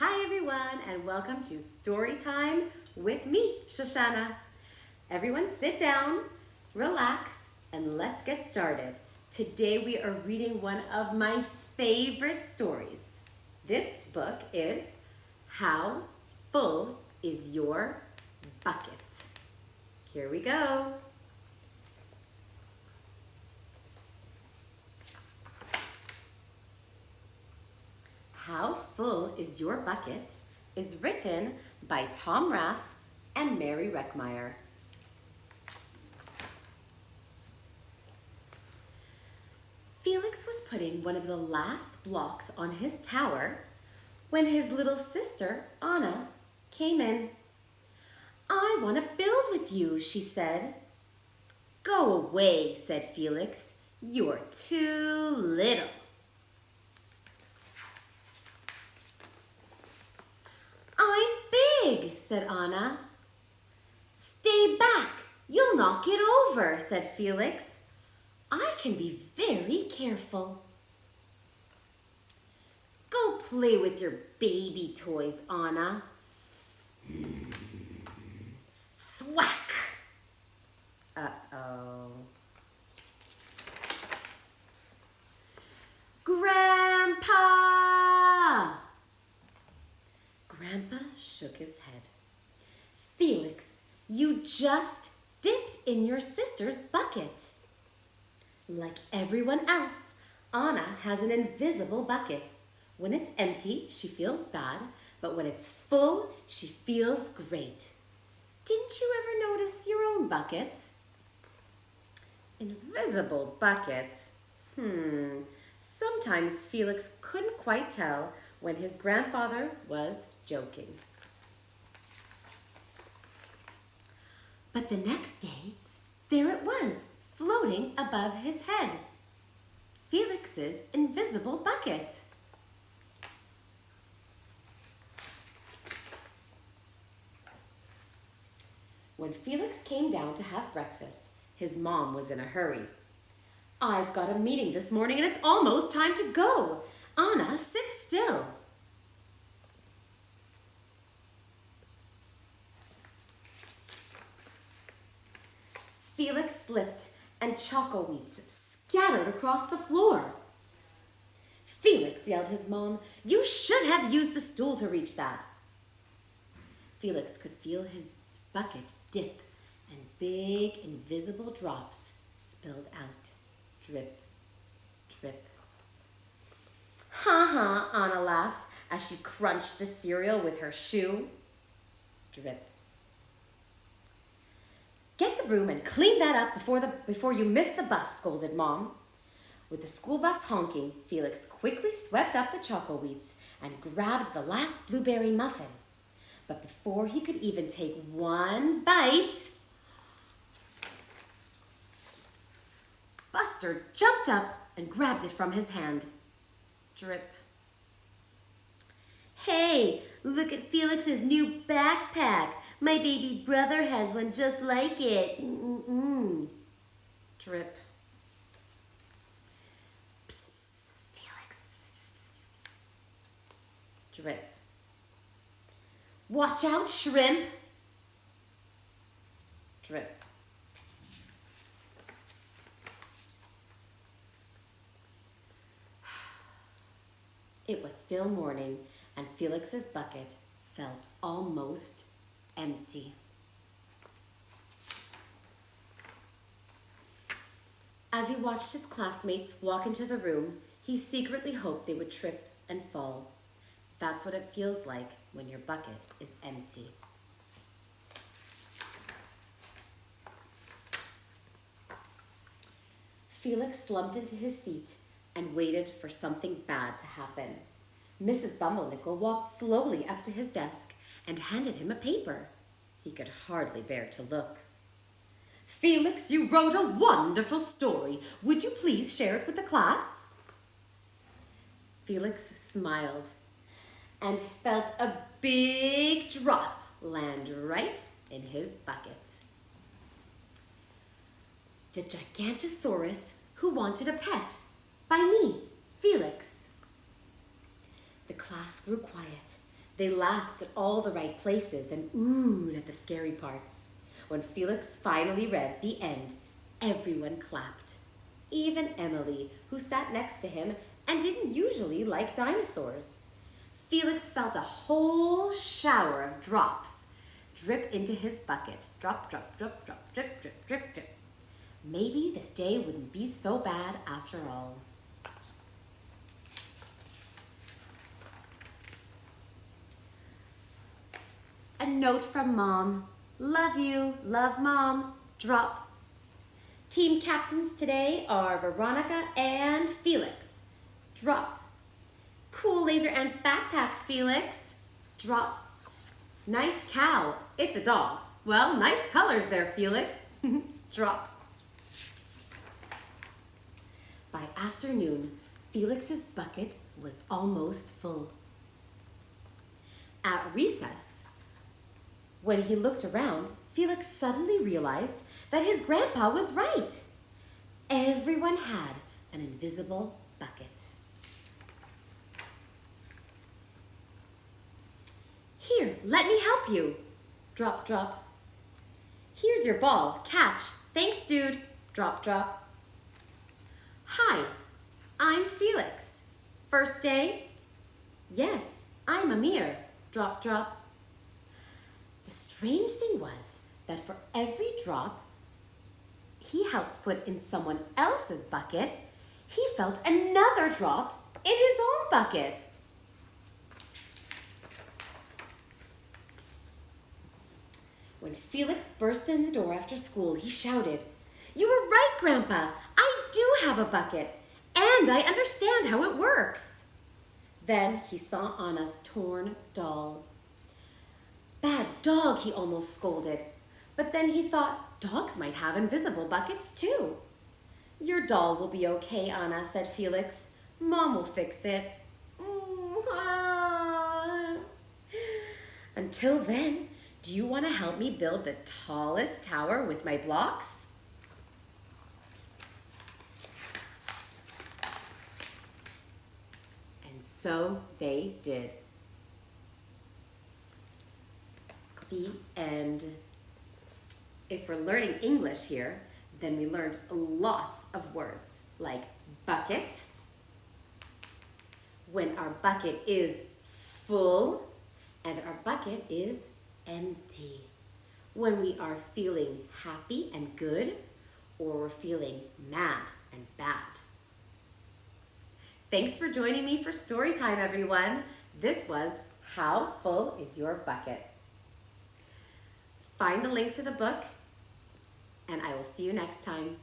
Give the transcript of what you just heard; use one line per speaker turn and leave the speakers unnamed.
Hi everyone, and welcome to Story Time with me, Shoshana. Everyone sit down, relax, and let's get started. Today we are reading one of my favorite stories. This book is How Full is Your Bucket? Here we go. How Full is Your Bucket is written by Tom Rath and Maurie Reckmeyer. Felix was putting one of the last blocks on his tower when his little sister, Anna, came in. "I want to build with you," she said. "Go away," said Felix. "You're too little." "I'm big," said Anna. "Stay back, you'll knock it over," said Felix. "I can be very careful." "Go play with your baby toys, Anna." Thwack! Uh-oh. "Grandpa!" Grandpa shook his head. "Felix, you just dipped in your sister's bucket." Like everyone else, Anna has an invisible bucket. When it's empty, she feels bad, but when it's full, she feels great. Didn't you ever notice your own bucket? Invisible bucket? Sometimes Felix couldn't quite tell when his grandfather was joking. But the next day, there it was, floating above his head. Felix's invisible bucket. When Felix came down to have breakfast, his mom was in a hurry. "I've got a meeting this morning and it's almost time to go. Anna, sit still." Felix slipped and choco wheats scattered across the floor. "Felix," yelled his mom, "you should have used the stool to reach that." Felix could feel his bucket dip and big invisible drops spilled out. Drip, drip. "Ha ha," Anna laughed as she crunched the cereal with her shoe. Drip. "Get the broom and clean that up before you miss the bus," scolded Mom. With the school bus honking, Felix quickly swept up the choco wheats and grabbed the last blueberry muffin. But before he could even take one bite, Buster jumped up and grabbed it from his hand. Drip. "Hey, look at Felix's new backpack. My baby brother has one just like it. Drip. Psst, psst, Felix. Psst, psst, psst. Drip. "Watch out, shrimp." Drip. It was still morning, and Felix's bucket felt almost empty. As he watched his classmates walk into the room, he secretly hoped they would trip and fall. That's what it feels like when your bucket is empty. Felix slumped into his seat and waited for something bad to happen. Mrs. Bumblenickel walked slowly up to his desk and handed him a paper. He could hardly bear to look. "Felix, you wrote a wonderful story. Would you please share it with the class?" Felix smiled and felt a big drop land right in his bucket. "The Gigantosaurus Who Wanted a Pet" by me, Felix. The class grew quiet. They laughed at all the right places and oohed at the scary parts. When Felix finally read the end, everyone clapped. Even Emily, who sat next to him and didn't usually like dinosaurs. Felix felt a whole shower of drops drip into his bucket. Drop, drop, drop, drop, drip, drip, drip, drip. Maybe this day wouldn't be so bad after all. A note from Mom. Love you, love Mom, drop. Team captains today are Veronica and Felix. Drop. Cool laser and backpack, Felix. Drop. Nice cow. It's a dog. Well, nice colors there, Felix. Drop. By afternoon, Felix's bucket was almost full. At recess, when he looked around, Felix suddenly realized that his grandpa was right. Everyone had an invisible bucket. Here, let me help you. Drop, drop. Here's your ball. Catch. Thanks, dude. Drop, drop. Hi, I'm Felix. First day? Yes, I'm Amir. Drop, drop. The strange thing was that for every drop he helped put in someone else's bucket, he felt another drop in his own bucket. When Felix burst in the door after school, he shouted, "You were right, Grandpa. I do have a bucket, and I understand how it works." Then he saw Anna's torn doll. "Bad dog," he almost scolded. But then he thought dogs might have invisible buckets too. "Your doll will be okay, Anna," said Felix. "Mom will fix it." Until then, do you want to help me build the tallest tower with my blocks? And so they did. The end. If we're learning English here, then we learned lots of words like bucket, when our bucket is full, and our bucket is empty. When we are feeling happy and good, or we're feeling mad and bad. Thanks for joining me for story time, everyone. This was How Full is Your Bucket? Find the link to the book, and I will see you next time.